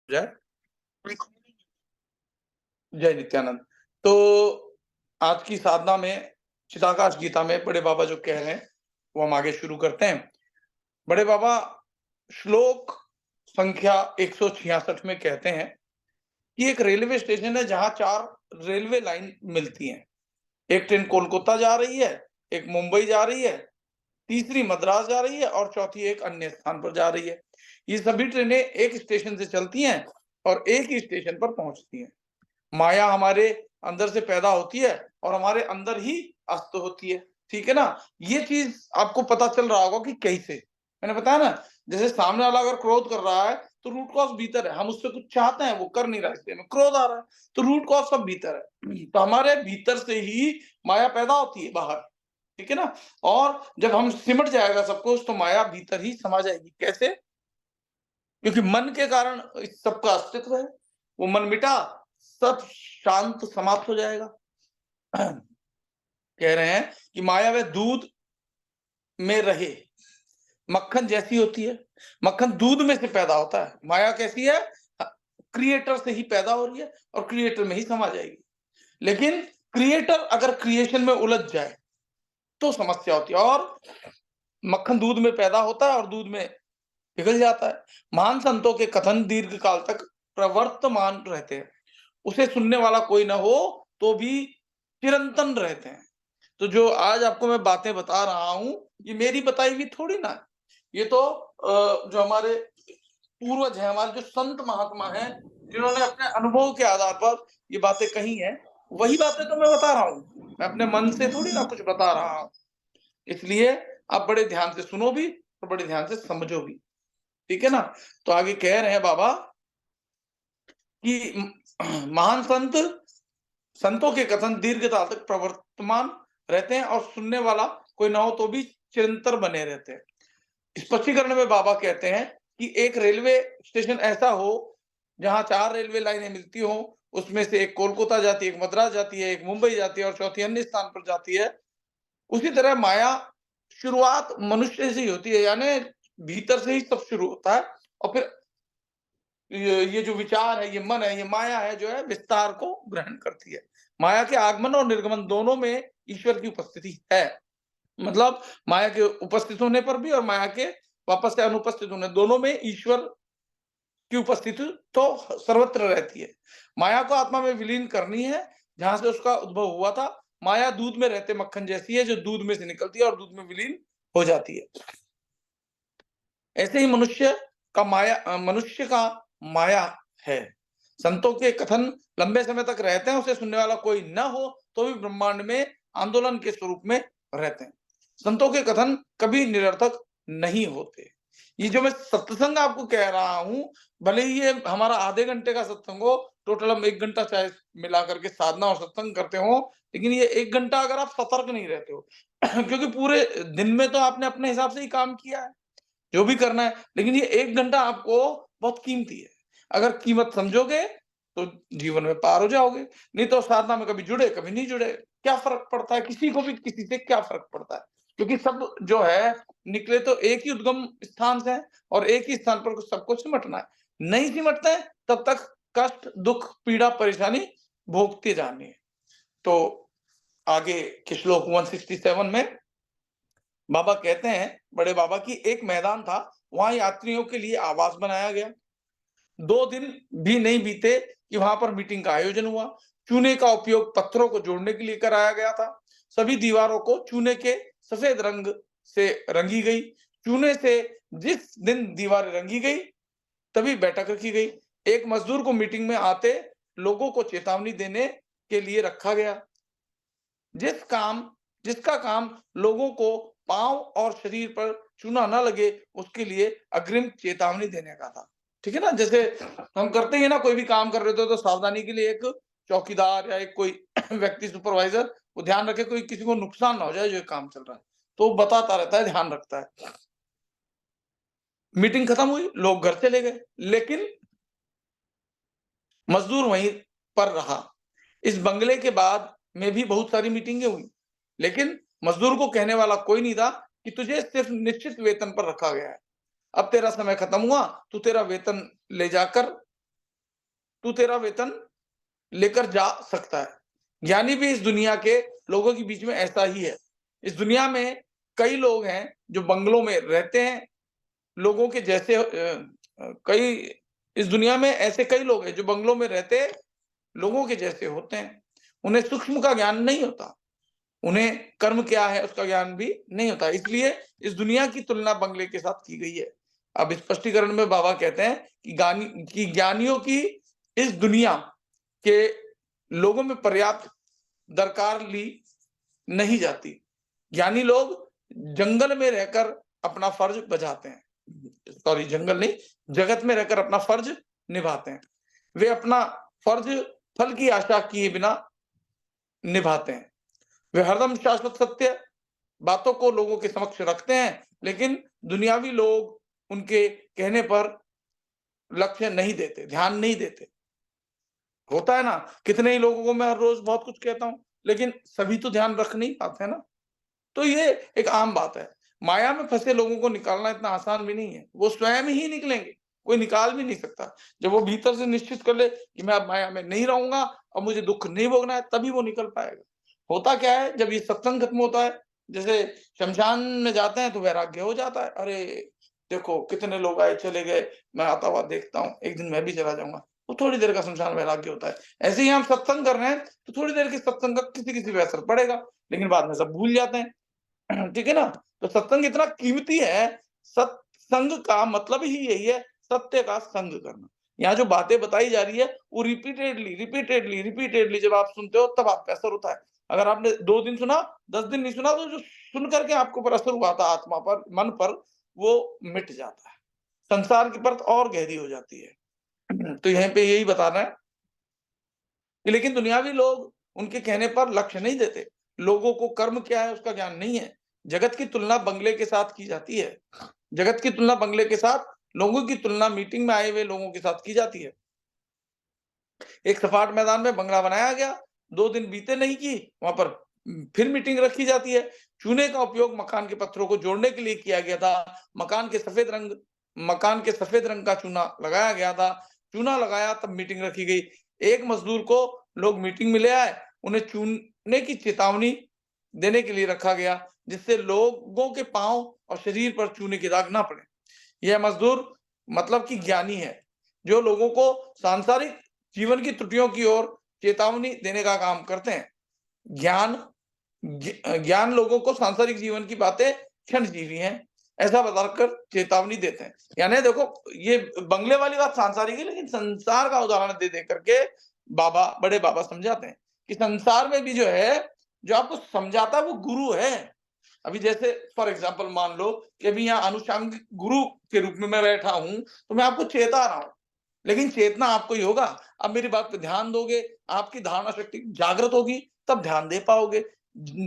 जय जय नित्यानंद। तो आज की साधना में चिदाकाश गीता में बड़े बाबा जो कह रहे हैं वो हम आगे शुरू करते हैं। बड़े बाबा श्लोक संख्या 166 में कहते हैं कि एक रेलवे स्टेशन है जहां 4 रेलवे लाइन मिलती हैं। एक ट्रेन कोलकाता जा रही है, एक मुंबई जा रही है, तीसरी मद्रास जा रही है और चौथी एक अन्य स्थान पर जा रही है। ये सभी ट्रेनें एक स्टेशन से चलती हैं और एक ही स्टेशन पर पहुंचती हैं। माया हमारे अंदर से पैदा होती है और हमारे अंदर ही अस्त होती है। ठीक है ना? ये चीज आपको पता चल रहा होगा कि कैसे। मैंने बताया ना, जैसे सामने वाला अगर क्रोध कर रहा है तो रूट कॉज भीतर है। हम उससे कुछ चाहते हैं, वो कर नहीं रहा, इसलिए हमें क्रोध आ रहा है। तो रूट कॉज सब भीतर है। तो हमारे भीतर से ही माया पैदा होती है बाहर। ठीक है ना? और जब हम सिमट जाएगा सब कुछ तो माया भीतर ही समा जाएगी। कैसे? क्योंकि मन के कारण इस सबका अस्तित्व है। वो मन मिटा, सब शांत समाप्त हो जाएगा। कह रहे हैं कि माया व दूध में रहे, मक्खन जैसी होती है। मक्खन दूध में से पैदा होता है। माया कैसी है? क्रिएटर से ही पैदा हो रही है और क्रिएटर में ही समा जाएगी। लेकिन क्रिएटर अगर क्रिएशन में उलझ जाए तो समस्या होती है। और मक्खन दूध में पैदा होता है और दूध में पिघल जाता है। महान संतों के कथन दीर्घ काल तक प्रवर्तमान रहते हैं। उसे सुनने वाला कोई ना हो तो भी चिरंतन रहते हैं। तो जो आज आपको मैं बातें बता रहा हूं, ये मेरी बताई हुई थोड़ी ना है। ये तो जो हमारे पूर्वज हैं, हमारे जो संत महात्मा हैं, जिन्होंने अपने अनुभव के आधार पर ये बातें कही हैं, वही बातें तो मैं बता रहा हूँ। मैं अपने मन से थोड़ी ना कुछ बता रहा हूँ। इसलिए आप बड़े ध्यान से सुनो भी और बड़े ध्यान से समझो भी। ठीक है ना? तो आगे कह रहे हैं बाबा कि महान संतों के कथन दीर्घकाल तक प्रवर्तमान रहते हैं और सुनने वाला कोई ना हो तो भी चिरंतर बने रहते हैं। स्पष्टीकरण में बाबा कहते हैं कि एक रेलवे स्टेशन ऐसा हो जहां 4 रेलवे लाइनें मिलती हो, उसमें से एक कोलकाता जाती है, एक मद्रास जाती है, एक मुंबई जाती है और चौथी अन्य स्थान पर जाती है। उसी तरह माया शुरुआत मनुष्य से ही होती है, यानी भीतर से ही सब शुरू होता है और फिर ये जो विचार है, ये मन है, ये माया है जो है विस्तार को ग्रहण करती है। माया के आगमन और निर्गमन दोनों में ईश्वर की उपस्थिति है। मतलब माया के उपस्थित होने पर भी और माया के वापस से अनुपस्थित होने, दोनों में ईश्वर की उपस्थिति तो सर्वत्र रहती है। माया को आत्मा में विलीन करनी है जहां से उसका उद्भव हुआ था। माया दूध में रहते मक्खन जैसी है जो दूध में से निकलती है और दूध में विलीन हो जाती है। ऐसे ही मनुष्य का माया है। संतों के कथन लंबे समय तक रहते हैं, उसे सुनने वाला कोई न हो तो भी ब्रह्मांड में आंदोलन के स्वरूप में रहते हैं। संतों के कथन कभी निरर्थक नहीं होते। ये जो मैं सत्संग आपको कह रहा हूं, भले ही ये हमारा आधे घंटे का सत्संग हो, टोटल हम 1 घंटा चाहे मिला करके साधना और सत्संग करते हो, लेकिन ये 1 घंटा अगर आप सतर्क नहीं रहते हो क्योंकि पूरे दिन में तो आपने अपने हिसाब से ही काम किया है, जो भी करना है, लेकिन ये 1 घंटा आपको बहुत कीमती है। अगर कीमत समझोगे तो जीवन में पार हो जाओगे, नहीं तो साधना में कभी जुड़े, कभी नहीं जुड़े, क्या फ़र्क पड़ता है? किसी को भी किसी से क्या फ़र्क पड़ता है? क्योंकि सब जो है निकले तो एक ही उद्गम स्थान से हैं और एक ही स्थान पर सबको सिमटना है। नहीं सिमटते हैं तब तक कष्ट, दुःख, पीड़ा, परेशानी भोगते जानी है। तो आगे के श्लोक 167 में बाबा कहते हैं, बड़े बाबा की एक मैदान था, वहां यात्रियों के लिए आवास बनाया गया। 2 दिन भी नहीं बीते कि वहां पर मीटिंग का आयोजन हुआ। चूने का उपयोग पत्थरों को जोड़ने के लिए कराया गया था। सभी दीवारों को चूने के सफेद रंग से रंगी गई। चूने से जिस दिन दीवारें रंगी गई तभी बैठक रखी गई। एक मजदूर को मीटिंग में आते लोगों को चेतावनी देने के लिए रखा गया। जिसका काम लोगों को पांव और शरीर पर चूना न लगे उसके लिए अग्रिम चेतावनी देने का था। ठीक है ना? जैसे हम करते हैं ना, कोई भी काम कर रहे हो तो सावधानी के लिए एक चौकीदार या एक कोई व्यक्ति सुपरवाइजर वो ध्यान रखे कोई किसी को नुकसान ना हो जाए जो काम चल रहा है, तो वो बताता रहता है, ध्यान रखता है। मीटिंग खत्म हुई, लोग घर चले गए, लेकिन मजदूर वहीं पर रहा। इस बंगले के बाद में भी बहुत सारी मीटिंगें हुई, लेकिन मजदूर को कहने वाला कोई नहीं था कि तुझे सिर्फ निश्चित वेतन पर रखा गया है। अब तेरा समय खत्म हुआ, तू तेरा वेतन ले जाकर तू तेरा वेतन लेकर जा सकता है। ज्ञानी भी इस दुनिया के लोगों के बीच में ऐसा ही है। इस दुनिया में कई लोग हैं जो बंगलों में रहते हैं, लोगों के जैसे कई इस दुनिया में ऐसे कई लोग हैं जो बंगलों में रहते लोगों के जैसे होते हैं। उन्हें सूक्ष्म का ज्ञान नहीं होता, उन्हें कर्म क्या है उसका ज्ञान भी नहीं होता। इसलिए इस दुनिया की तुलना बंगले के साथ की गई है। अब स्पष्टीकरण में बाबा कहते हैं कि ज्ञानियों की इस दुनिया के लोगों में पर्याप्त दरकार ली नहीं जाती। ज्ञानी लोग जंगल में रहकर अपना फर्ज बजाते हैं, सॉरी जंगल नहीं, जगत में रहकर अपना फर्ज निभाते हैं। वे अपना फर्ज फल की आशा किए बिना निभाते हैं। वे हरदम शाश्वत सत्य बातों को लोगों के समक्ष रखते हैं, लेकिन दुनियावी लोग उनके कहने पर लक्ष्य नहीं देते, ध्यान नहीं देते। होता है ना, कितने ही लोगों को मैं हर रोज बहुत कुछ कहता हूं, लेकिन सभी तो ध्यान रख नहीं पाते हैं ना। तो ये एक आम बात है। माया में फंसे लोगों को निकालना इतना आसान भी नहीं है, वो स्वयं ही निकलेंगे, कोई निकाल भी नहीं सकता। जब वो भीतर से निश्चित कर ले कि मैं अब माया में नहीं रहूंगा और मुझे दुख नहीं भोगना है, तभी वो निकल पाएगा। होता क्या है, जब ये सत्संग खत्म होता है, जैसे शमशान में जाते हैं तो वैराग्य हो जाता है। अरे देखो कितने लोग आए चले गए, मैं आता हुआ देखता हूँ, एक दिन मैं भी चला जाऊंगा। वो थोड़ी देर का शमशान वैराग्य होता है। ऐसे ही हम सत्संग कर रहे हैं तो थोड़ी देर के सत्संग का किसी किसी पे असर पड़ेगा, लेकिन बाद में सब भूल जाते हैं। ठीक है ना? तो सत्संग इतना कीमती है। सत्संग का मतलब ही यही है, सत्य का संग करना। यहाँ जो बातें बताई जा रही है वो रिपीटेडली जब आप सुनते हो तब आप पे असर होता है। अगर आपने 2 दिन सुना, 10 दिन नहीं सुना, तो जो सुन करके आपके ऊपर असर हुआ था, आत्मा पर, मन पर, वो मिट जाता है। संसार की परत और गहरी हो जाती है। तो यहीं पे यही बताना है कि लेकिन दुनियावी लोग उनके कहने पर लक्ष्य नहीं देते। लोगों को कर्म क्या है उसका ज्ञान नहीं है। जगत की तुलना बंगले के साथ की जाती है। जगत की तुलना बंगले के साथ, लोगों की तुलना मीटिंग में आए हुए लोगों के साथ की जाती है। एक सपाट मैदान में बंगला बनाया गया, 2 दिन बीते नहीं कि वहां पर फिर मीटिंग रखी जाती है। चूने का उपयोग मकान के पत्थरों को जोड़ने के लिए किया गया था। मकान के सफेद रंग का चूना लगाया गया था। चूना लगाया तब मीटिंग रखी गई। एक मजदूर को लोग मीटिंग में ले आए, उन्हें चूने की चेतावनी देने के लिए रखा गया, जिससे लोगों के पांव और शरीर पर चूने के दाग ना पड़े। यह मजदूर मतलब कि ज्ञानी है, जो लोगों को सांसारिक जीवन की त्रुटियों की ओर चेतावनी देने का काम करते हैं। ज्ञान ज्ञान लोगों को सांसारिक जीवन की बातें क्षणजीवी हैं, ऐसा बताकर चेतावनी देते हैं। यानी देखो, ये बंगले वाली बात सांसारिक है, लेकिन संसार का उदाहरण दे दे करके बड़े बाबा समझाते हैं कि संसार में भी जो है, जो आपको समझाता है वो गुरु है। अभी जैसे फॉर एग्जाम्पल मान लो कि अभी यहाँ अनुषंगिक गुरु के रूप में मैं बैठा हूं, तो मैं आपको चेता रहा हूं, लेकिन चेतना आपको ही होगा। अब मेरी बात पे ध्यान दोगे, आपकी धारणा शक्ति जागृत होगी, तब ध्यान दे पाओगे।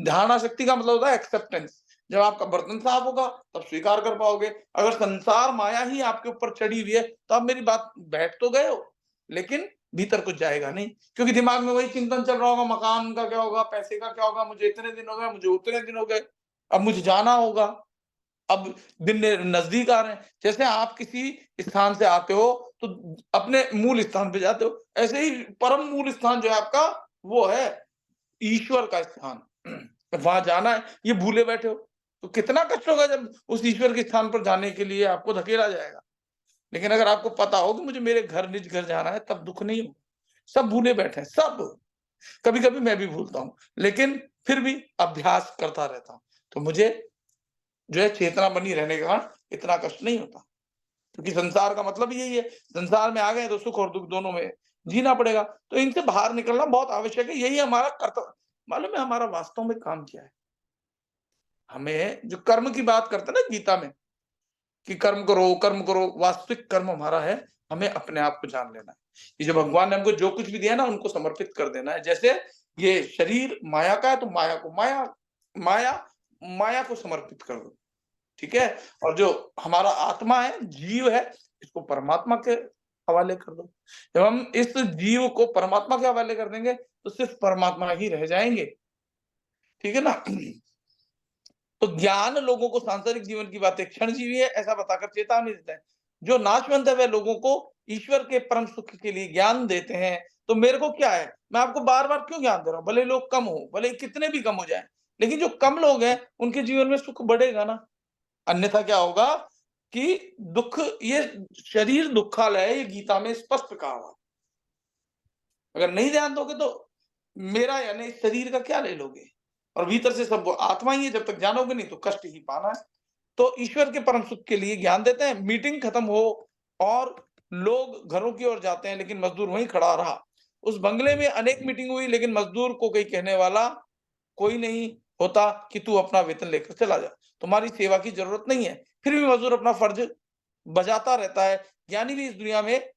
धारणा शक्ति का मतलब होता है एक्सेप्टेंस। जब आपका बर्तन साफ होगा तब स्वीकार कर पाओगे। अगर संसार माया ही आपके ऊपर चढ़ी हुई है तो आप मेरी बात बैठ तो गए हो, लेकिन भीतर कुछ जाएगा नहीं, क्योंकि दिमाग में वही चिंतन चल रहा होगा, मकान का क्या होगा, पैसे का क्या होगा, मुझे इतने दिन हो गए, मुझे उतने दिन हो गए, अब मुझे जाना होगा, अब दिन नजदीक आ रहे हैं। जैसे आप किसी स्थान से आते हो तो अपने मूल स्थान पे जाते हो, ऐसे ही परम मूल स्थान जो है आपका, वो है ईश्वर का स्थान। वहां जाना है, ये भूले बैठे हो, तो कितना कष्ट होगा जब उस ईश्वर के स्थान पर जाने के लिए आपको धकेला जाएगा। लेकिन अगर आपको पता हो कि मुझे मेरे घर, निज घर जाना है, तब दुख नहीं हो। सब भूले बैठे हैं, सब। कभी कभी मैं भी भूलता हूँ, लेकिन फिर भी अभ्यास करता रहता हूँ, तो मुझे जो है चेतना बनी रहने के कारण इतना कष्ट नहीं होता। क्योंकि संसार का मतलब यही है, संसार में आ गए तो सुख और दुख दोनों में जीना पड़ेगा। तो इनसे बाहर निकलना बहुत आवश्यक है, यही हमारा कर्तव्य। मालूम है हमारा वास्तव में काम क्या है? हमें जो कर्म की बात करते हैं ना गीता में, कि कर्म करो, वास्तविक कर्म हमारा है, हमें अपने आप को जान लेना है। ये जो भगवान ने हमको जो कुछ भी दिया ना, उनको समर्पित कर देना है। जैसे ये शरीर माया का है, तो माया माया को समर्पित कर दो, ठीक है? और जो हमारा आत्मा है, जीव है, इसको परमात्मा के हवाले कर दो। जब हम इस जीव को परमात्मा के हवाले कर देंगे, तो सिर्फ परमात्मा ही रह जाएंगे, ठीक है ना? तो ज्ञान लोगों को सांसारिक जीवन की बातें क्षणजीवी है ऐसा बताकर चेतावनी देता है। जो नाशवंत है वह लोगों को ईश्वर के परम सुख के लिए ज्ञान देते हैं, तो मेरे को क्या है, मैं आपको बार-बार क्यों ज्ञान दे रहा हूँ? भले लोग कम हो, भले कितने भी कम हो जाएँ, लेकिन जो कम लोग हैं, उनके जीवन में सुख बढ़ेगा ना। अन्यथा क्या होगा कि दुःख, ये शरीर दुःखालय है, ये गीता में स्पष्ट कहा हुआ है। अगर नहीं ध्यान दोगे तो मेरा यानी इस शरीर का क्या ले लोगे? और भीतर से सब वो आत्मा ही है, जब तक जानोगे नहीं तो कष्ट ही पाना है। तो ईश्वर के परम सुख के लिए ज्ञान देते हैं, मीटिंग खत्म हो और लोग घरों की ओर जाते हैं, लेकिन मजदूर वहीं खड़ा रहा। उस बंगले में अनेक मीटिंग हुई, लेकिन मजदूर को कोई कहने वाला कोई नहीं होता कि तू अपना वेतन लेकर चला जा, तुम्हारी सेवा की जरूरत नहीं है। फिर भी मजदूर अपना फर्ज बजाता रहता है। ज्ञानी भी इस दुनिया में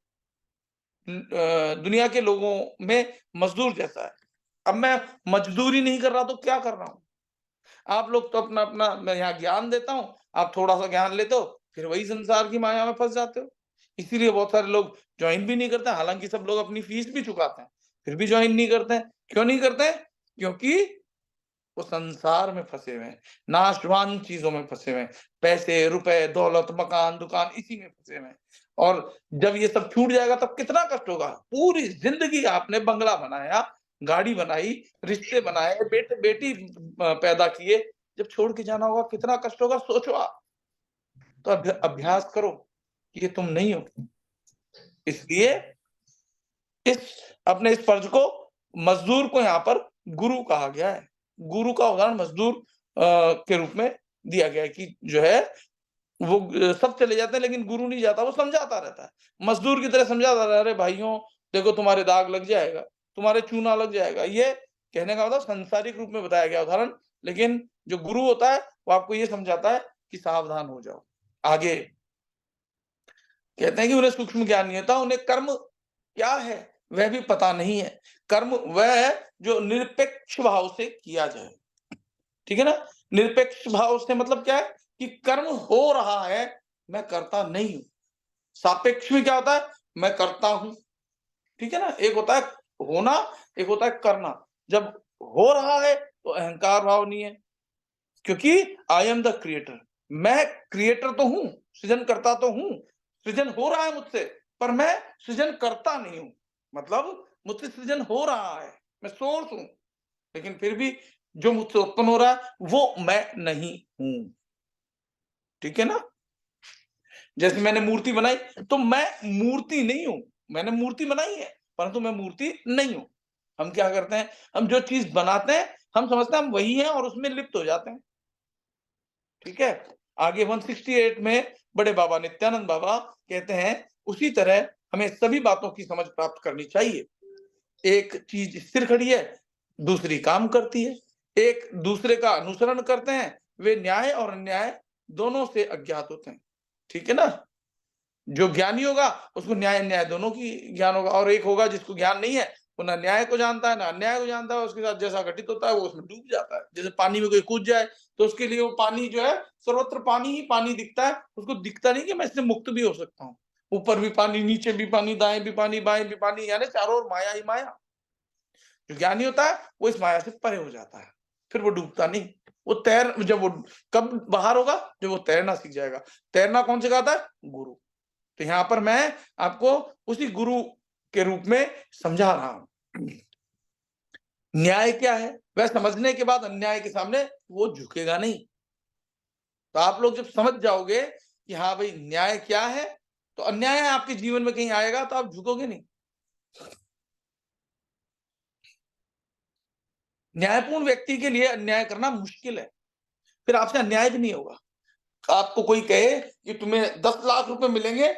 दुनिया के लोगों में मजदूर जैसा है। अब मैं मजदूरी नहीं कर रहा तो क्या कर रहा हूँ? आप लोग तो अपना-अपना, मैं यहाँ ज्ञान देता हूँ, आप थोड़ा-सा ज्ञान लेते हो, फिर वही संसार की माया में फँस जाते हो। इसीलिए बहुत सारे लोग जॉइन भी नहीं करते, हालाँकि सब लोग अपनी फीस भी चुकाते हैं, फिर भी जॉइन नहीं करते हैं। क्यों नहीं करते हैं? क्योंकि वो संसार में फँसे हुए हैं, नाशवान चीज़ों में फँसे हुए हैं। पैसे, रुपए, दौलत, मकान, दुकान, इसी में फँसे हुए हैं। और जब ये सब छूट जाएगा तब कितना कष्ट होगा। पूरी ज़िंदगी आपने बंगला बनाया, गाड़ी बनाई, रिश्ते बनाए, बेटे-बेटी पैदा किए, जब छोड़ के जाना होगा कितना कष्ट होगा, सोचो आप। तो अभ्यास करो कि ये तुम नहीं हो। इसलिए इस इस फर्ज को, मज़दूर को यहाँ पर गुरु कहा गया है। गुरु का उदाहरण मज़दूर के रूप में दिया गया है कि जो है वो सब चले जाते हैं, लेकिन गुरु नहीं जाता, वो समझाता रहता है। मज़दूर की तरह समझाता रहा, अरे भाइयों देखो तुम्हारे दाग लग जाएगा, तुम्हारे चूना लग जाएगा। ये कहने का मतलब सांसारिक रूप में बताया गया उदाहरण, लेकिन जो गुरु होता है वो आपको ये समझाता है कि सावधान हो जाओ। आगे कहते हैं कि उन्हें सूक्ष्म ज्ञान नहीं होता, उन्हें कर्म क्या है वह भी पता नहीं है। कर्म वह है जो निरपेक्ष भाव से किया जाए। ठीक है ना? निरपेक्ष भाव से मतलब क्या है कि कर्म हो रहा है, मैं करता नहीं हूँ। सापेक्ष में क्या होता है? मैं करता हूँ। ठीक है ना? एक होता है होना, एक होता है करना। जब हो रहा है तो अहंकार भाव नहीं है, क्योंकि आई एम द क्रिएटर। मैं क्रिएटर तो हूं, सृजन करता तो हूं, सृजन हो रहा है मुझसे, पर मैं सृजन करता नहीं हूं। मतलब मुझसे सृजन हो रहा है, मैं सोर्स हूं, लेकिन फिर भी जो मुझसे उत्पन्न हो रहा है वो मैं नहीं हूं। ठीक है ना? जैसे मैंने मूर्ति बनाई, तो मैं मूर्ति नहीं हूं। मैंने मूर्ति बनाई है, परंतु मैं मूर्ति नहीं हूं। हम क्या करते हैं, हम जो चीज बनाते हैं हम समझते हैं हम वही हैं और उसमें लिप्त हो जाते हैं। ठीक है? आगे 168 में बड़े बाबा नित्यानंद बाबा कहते हैं, उसी तरह हमें सभी बातों की समझ प्राप्त करनी चाहिए। एक चीज स्थिर खड़ी है, दूसरी काम करती है। एक दूसरे का अनुसरण करते हैं, वे न्याय और अन्याय दोनों से अज्ञात होते हैं। ठीक है ना? जो ज्ञानी होगा उसको न्याय अन्याय दोनों की ज्ञान होगा, और एक होगा जिसको ज्ञान नहीं है, वो ना न्याय को जानता है ना अन्याय को जानता है, उसके साथ जैसा घटित होता है वो उसमें डूब जाता है। जैसे पानी में कोई कूद जाए तो उसके लिए वो पानी जो है, सर्वत्र पानी ही पानी दिखता है, उसको दिखता नहीं कि मैं इससे मुक्त भी हो सकता हूँ। ऊपर भी पानी, नीचे भी पानी, दाएं भी पानी, बाएं भी पानी, यानी चारों ओर माया ही माया। जो ज्ञानी होता है वो इस माया से परे हो जाता है, फिर वो डूबता नहीं। वो जब वो कब बाहर होगा, जब वो तैरना सीख जाएगा। तैरना कौन सिखाता है? गुरु। तो यहाँ पर मैं आपको उसी गुरु के रूप में समझा रहा हूं। न्याय क्या है वह समझने के बाद अन्याय के सामने वो झुकेगा नहीं। तो आप लोग जब समझ जाओगे कि हाँ भाई न्याय क्या है, तो अन्याय आपके जीवन में कहीं आएगा तो आप झुकोगे नहीं। न्यायपूर्ण व्यक्ति के लिए अन्याय करना मुश्किल है, फिर आपसे अन्याय भी नहीं होगा। आपको कोई कहे कि तुम्हें 10 लाख रुपए मिलेंगे,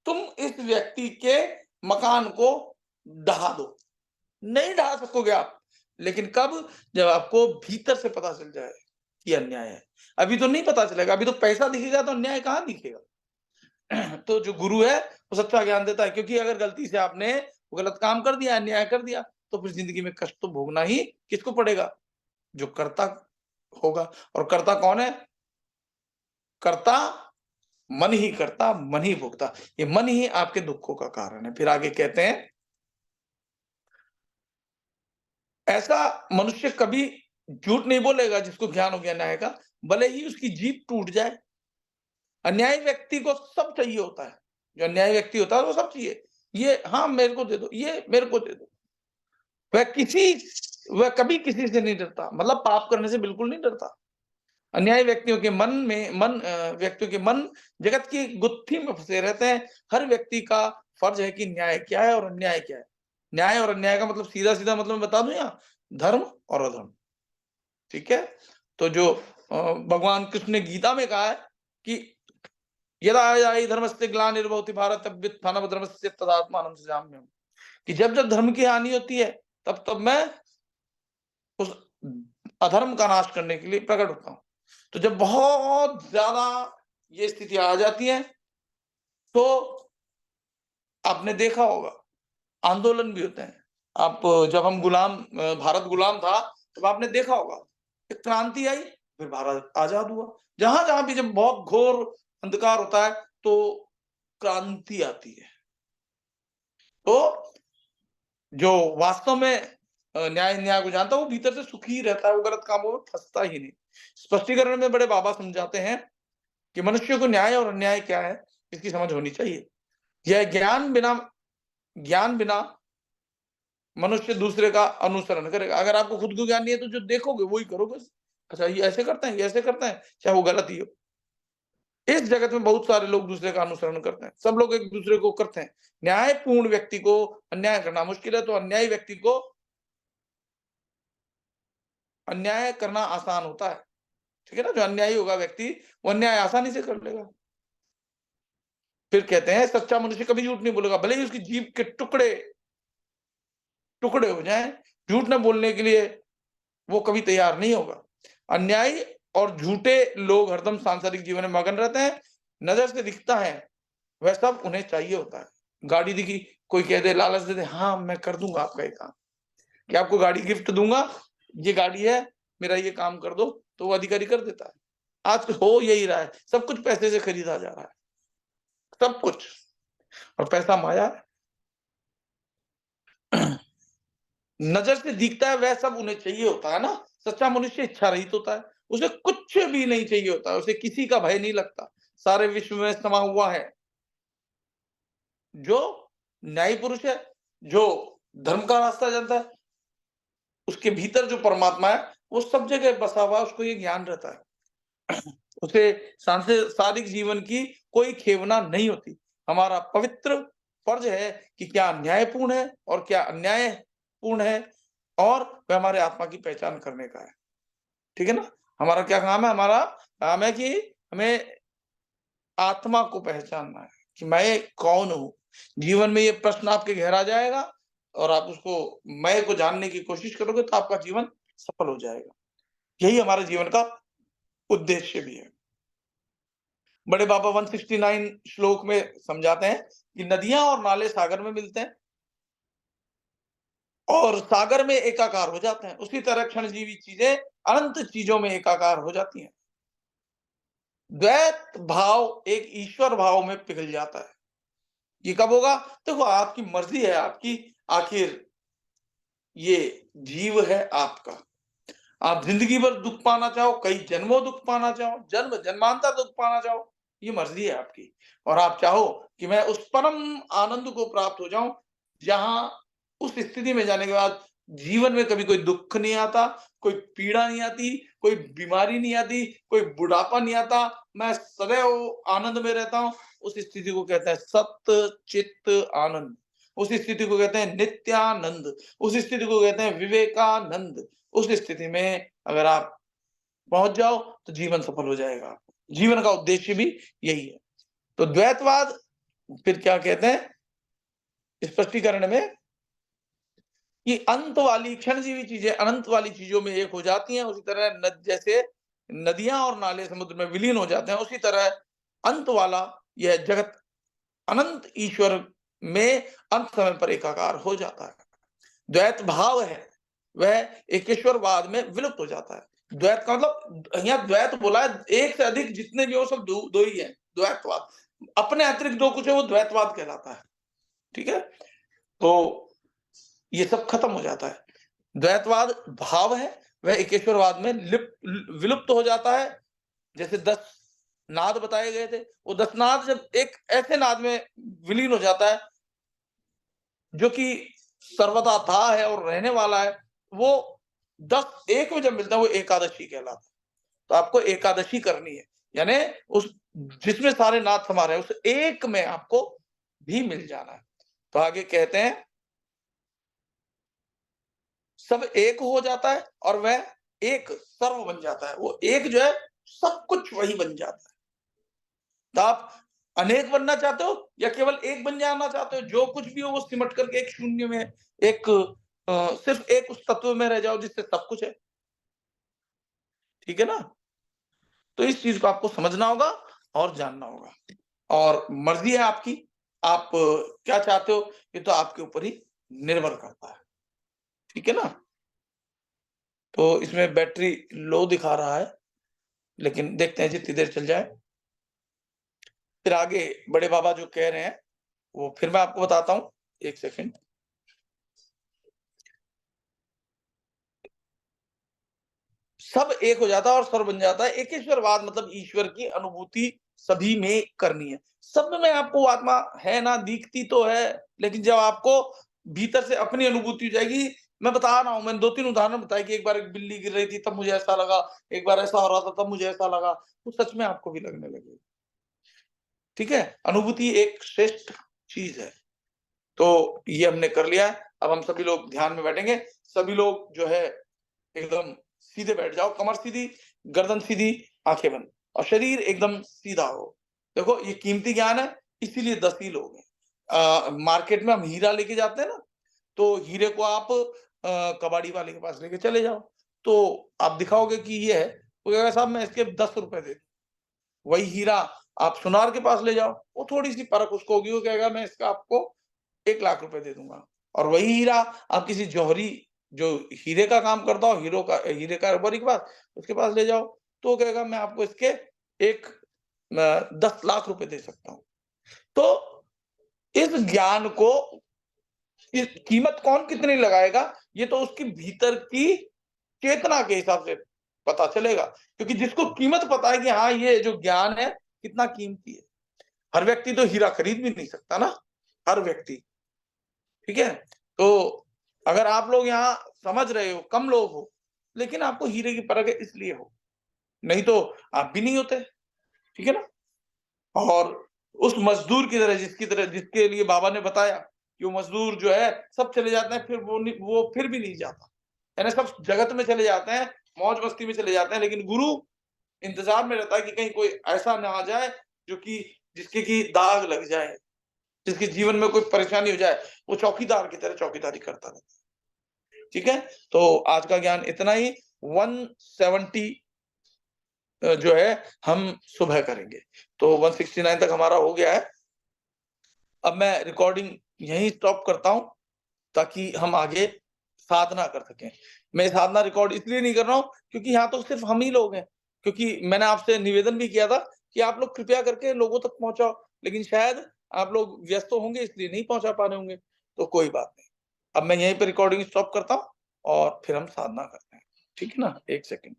तुम इस व्यक्ति के मकान को ढहा दो, नहीं ढा सकोगे आप। लेकिन कब? जब आपको भीतर से पता चल जाए कि अन्याय है। अभी तो नहीं पता चलेगा, अभी तो पैसा दिखेगा तो अन्याय कहाँ दिखेगा। तो जो गुरु है वो सच्चा ज्ञान देता है, क्योंकि अगर गलती से आपने वो गलत काम कर दिया, अन्याय कर दिया, तो फिर जिंदगी में कष्ट तो भोगना ही किसको पड़ेगा? जो कर्ता होगा। और कर्ता कौन है? कर्ता मन ही करता, मन ही भोगता। ये मन ही आपके दुखों का कारण है। फिर आगे कहते हैं, ऐसा मनुष्य कभी झूठ नहीं बोलेगा जिसको ज्ञान हो गया न्याय का, भले ही उसकी जीभ टूट जाए। अन्यायी व्यक्ति को सब चाहिए होता है, जो अन्यायी व्यक्ति होता है वो सब चाहिए, ये हाँ मेरे को दे दो, ये मेरे को दे दो। वह कभी किसी से नहीं डरता, मतलब पाप करने से बिल्कुल नहीं डरता। अन्यायी व्यक्तियों के व्यक्तियों के मन जगत की गुत्थी में फंसे रहते हैं। हर व्यक्ति का फर्ज है कि न्याय क्या है और अन्याय क्या है। न्याय और अन्याय का मतलब सीधा-सीधा मतलब मैं बता दूं यहाँ, धर्म और अधर्म, ठीक है? तो जो भगवान कृष्ण ने गीता में कहा है कि यदा यदा धर्मस्य ग्लानिर्भवति भारत अभ्युत्थानमधर्मस्य तदात्मानं सृजाम्यहम्, कि जब-जब धर्म की हानि होती है, तब-तब मैं उस अधर्म का नाश करने के लिए प्रकट होता हूँ। तो जब बहुत ज़्यादा ये स्थितियाँ आ जाती हैं, तो आपने देखा होगा, आंदोलन भी होते हैं। आप जब हम भारत गुलाम था, तब आपने देखा होगा, एक क्रांति आई, फिर भारत आज़ाद हुआ। जहाँ-जहाँ भी जब बहुत घोर अंधकार होता है, तो क्रांति आती है। तो जो वास्तव में न्याय को जानता है, वो भीतर से सुखी रहता है, वो गलत कामों में फँसता ही नहीं। स्पष्टीकरण में बड़े बाबा समझाते हैं कि मनुष्य को न्याय और अन्याय क्या है, इसकी समझ होनी चाहिए। यह ज्ञान बिना मनुष्य दूसरे का अनुसरण करेगा। अगर आपको खुद को ज्ञान नहीं है, तो जो देखोगे वही करोगे। अच्छा, ये ऐसे करते हैं, ये ऐसे करते हैं, चाहे वो गलत ही हो। इस जगत में बहुत सारे लोग दूसरे का अनुसरण करते हैं। सब लोग एक दूसरे को करते हैं। न्यायपूर्ण व्यक्ति को अन्याय करना मुश्किल है, तो अन्यायी व्यक्ति को अन्याय करना आसान होता है। ठीक है ना? जो अन्यायी होगा व्यक्ति, वो अन्याय आसानी से कर लेगा। फिर कहते हैं सच्चा मनुष्य कभी झूठ नहीं बोलेगा, भले ही उसकी जीभ के टुकड़े हो जाएँ, झूठ ना बोलने के लिए वो कभी तैयार नहीं होगा। अन्यायी और झूठे लोग हरदम सांसारिक जीवन में मगन रहते हैं। नज़र से दिखता है, वह सब उन्हें चाहिए होता है। गाड़ी दिखी, कोई कह दे, लालच दे दे, हाँ, मैं कर दूँगा आपका ये काम, कि आपको गाड़ी गिफ्ट दूँगा, ये गाड़ी है, मेरा ये काम कर दो, तो वो अधिकारी कर देता है। आज हो यही रहा है, सब कुछ पैसे से खरीदा जा रहा है, सब कुछ, और पैसा माया है। नज़र से दिखता है वह सब उन्हें चाहिए होता है ना। सच्चा मनुष्य इच्छा रहित होता है, उसे कुछ भी नहीं चाहिए होता है, उसे किसी का भय नहीं लगता, सारे विश्व में समा हुआ है। जो न्यायी पुरुष है, जो धर्म का रास्ता जानता है, उसके भीतर जो परमात्मा है, वो सब जगह बसा हुआ है, उसको ये ज्ञान रहता है। उसे सांसारिक जीवन की कोई खेवना नहीं होती। हमारा पवित्र फर्ज है कि क्या न्यायपूर्ण है और क्या अन्यायपूर्ण है, और वह हमारे आत्मा की पहचान करने का है। ठीक है ना? हमारा क्या काम है? हमारा काम है कि हमें आत्मा को पहचानना है कि मैं कौन हूँ? जीवन में ये प्रश्न आपके घेरा जाएगा, और आप उसको मैं को जानने की कोशिश करोगे, तो आपका जीवन सफल हो जाएगा। यही हमारे जीवन का उद्देश्य भी है। बड़े बाबा 169 श्लोक में समझाते हैं कि नदियाँ और नाले सागर में मिलते हैं, और सागर में एकाकार हो जाते हैं। उसी तरह क्षणजीवी चीज़ें अनंत चीज़ों में एकाकार हो जाती हैं। द्वैत भाव एक ईश्वर भाव में पिघल जाता है। ये कब होगा? देखो, आपकी मर्ज़ी है, आपकी, आखिर ये जीव है आपका। आप ज़िंदगी भर दुःख पाना चाहो, कई जन्मों दुःख पाना चाहो, जन्मांतर दुःख पाना चाहो, ये मर्ज़ी है आपकी। और आप चाहो कि मैं उस परम आनंद को प्राप्त हो जाऊँ, जहाँ उस स्थिति में जाने के बाद जीवन में कभी कोई दुःख नहीं आता, कोई पीड़ा नहीं आती, कोई बीमारी नहीं आती, कोई बुढ़ापा नहीं आता, मैं सदैव आनंद में रहता हूँ। उस स्थिति को कहते हैं सत चित आनंद। उस स्थिति को कहते हैं नित्यानंद। उस स्थिति को कहते हैं विवेकानंद। उस स्थिति में अगर आप पहुँच जाओ, तो जीवन सफल हो जाएगा। जीवन का उद्देश्य भी यही है। तो द्वैतवाद फिर क्या कहते हैं स्पष्टीकरण में, कि अंत वाली क्षणजीवी चीजें अनंत वाली चीजों में एक हो जाती हैं, उसी तरह जैसे नदियां और नाले समुद्र में विलीन हो जाते हैं, उसी तरह अंत वाला यह जगत अनंत ईश्वर में अंत समय पर एकाकार हो जाता है। द्वैत भाव है, वह एकेश्वरवाद में विलुप्त हो जाता है। द्वैत का मतलब, यहाँ द्वैत बोला है, एक से अधिक जितने भी हो सब दो ही है। द्वैतवाद अपने अतिरिक्त जो कुछ है वो द्वैतवाद कहलाता है। ठीक है? तो ये सब खत्म हो जाता है। द्वैतवाद भाव है, वह एकेश्वरवाद में विलुप्त हो जाता है। जैसे 10 नाद बताए गए थे, वो 10 नाद जब एक ऐसे नाद में विलीन हो जाता है जो कि सर्वदा था है और रहने वाला है, वो 10 एक में जब मिलता है वो एकादशी कहलाता है। तो आपको एकादशी करनी है, यानी उस जिसमें सारे नाद समा रहे हैं, उस एक में आपको भी मिल जाना है। तो आगे कहते हैं, सब एक हो जाता है और वह एक सर्व बन जाता है। वो एक जो है सब कुछ वही बन जाता है। तो आप अनेक बनना चाहते हो या केवल एक बन जाना चाहते हो? जो कुछ भी हो वो सिमट करके एक शून्य में, एक सिर्फ एक उस तत्व में रह जाओ जिससे सब कुछ है। ठीक है ना? तो इस चीज को आपको समझना होगा और जानना होगा, और मर्जी है आपकी, आप क्या चाहते हो ये तो आपके ऊपर ही निर्भर करता है। ठीक है ना? तो इसमें बैटरी लो दिखा रहा है, लेकिन देखते हैं जितनी देर चल जाए। फिर आगे बड़े बाबा जो कह रहे हैं वो फिर मैं आपको बताता हूँ। एक सेकंड। सब एक हो जाता है और सर्व बन जाता है। एकेश्वरवाद मतलब ईश्वर की अनुभूति सभी में करनी है। सब में आपको आत्मा है ना, दिखती तो है, लेकिन जब आपको भीतर से अपनी अनुभूति हो जाएगी। मैं बता रहा हूँ, मैंने 2-3 उदाहरण बताए कि एक बार एक बिल्ली गिर रही थी तब मुझे ऐसा लगा, एक बार ऐसा हो रहा था तब मुझे ऐसा लगा, वो सच में आपको भी लगने लगेगा। ठीक है? अनुभूति एक श्रेष्ठ चीज़ है। तो ये हमने कर लिया है। अब हम सभी लोग ध्यान में बैठेंगे। सभी लोग जो है एकदम सीधे बैठ जाओ, कमर सीधी, गर्दन सीधी, आंखें बंद, और शरीर एकदम सीधा हो। देखो ये कीमती ज्ञान है, इसीलिए 10 ही लोग हैं। मार्केट में हम हीरा लेके जाते हैं ना, तो हीरे को आप कबाड़ी वाले के पास लेके चले जाओ, तो आप दिखाओगे कि ये है, वो कहेगा साहब मैं इसके 10 रुपए दे दूं। वही हीरा आप सुनार के पास ले जाओ, वो थोड़ी सी परख उसको होगी, वो कहेगा मैं इसका आपको 1 लाख रुपए दे दूंगा। और वही हीरा आप किसी जौहरी जो हीरे का काम करता हो, हीरे कारोबारी के पास, उसके पास ले जाओ, तो वो कहेगा मैं आपको इसके एक 10 लाख रुपए दे सकता हूँ। तो इस ज्ञान को इस कीमत कौन कितनी लगाएगा, ये तो उसकी भीतर की चेतना के हिसाब से पता चलेगा। क्योंकि जिसको कीमत पता है कि हाँ ये जो ज्ञान है कितना कीमती है। हर व्यक्ति तो हीरा खरीद भी नहीं सकता ना, हर व्यक्ति। ठीक है? तो अगर आप लोग यहाँ समझ रहे हो, कम लोग हो, लेकिन आपको हीरे की परख है इसलिए हो, नहीं तो आप भी नहीं होते। ठीक है ना? और उस मज़दूर की तरह जिसके लिए बाबा ने बताया कि वो मज़दूर जो है सब चले जाते हैं, फिर वो फिर भी नहीं जाता। यानी सब जगत में चले जाते हैं, मौज-मस्ती में चले जाते हैं, लेकिन गुरु इंतज़ार में रहता है कि कहीं कोई ऐसा ना आ जाए जो कि जिसके कि दाग लग जाए, जिसके जीवन में कोई परेशानी हो जाए, वो चौकीदार की तरह चौकीदारी करता रहता है। ठीक है? तो आज का ज्ञान इतना ही। 170 जो है हम सुबह करेंगे। तो 169 तक हमारा हो गया है। अब मैं रिकॉर्डिंग यहीं स्टॉप करता हूँ ताकि हम आगे साधना कर सकें। मैं साधना रिकॉर्ड इसलिए नहीं कर रहा हूँ क्योंकि यहाँ तो सिर्फ हम ही लोग हैं। क्योंकि मैंने आपसे निवेदन भी किया था कि आप लोग कृपया करके लोगों तक पहुँचाओ, लेकिन शायद आप लोग व्यस्त होंगे इसलिए नहीं पहुँचा पा रहे होंगे, तो कोई बात नहीं। अब मैं यहीं पे रिकॉर्डिंग स्टॉप करता हूँ और फिर हम साधना करते हैं। ठीक है ना? 1 सेकंड।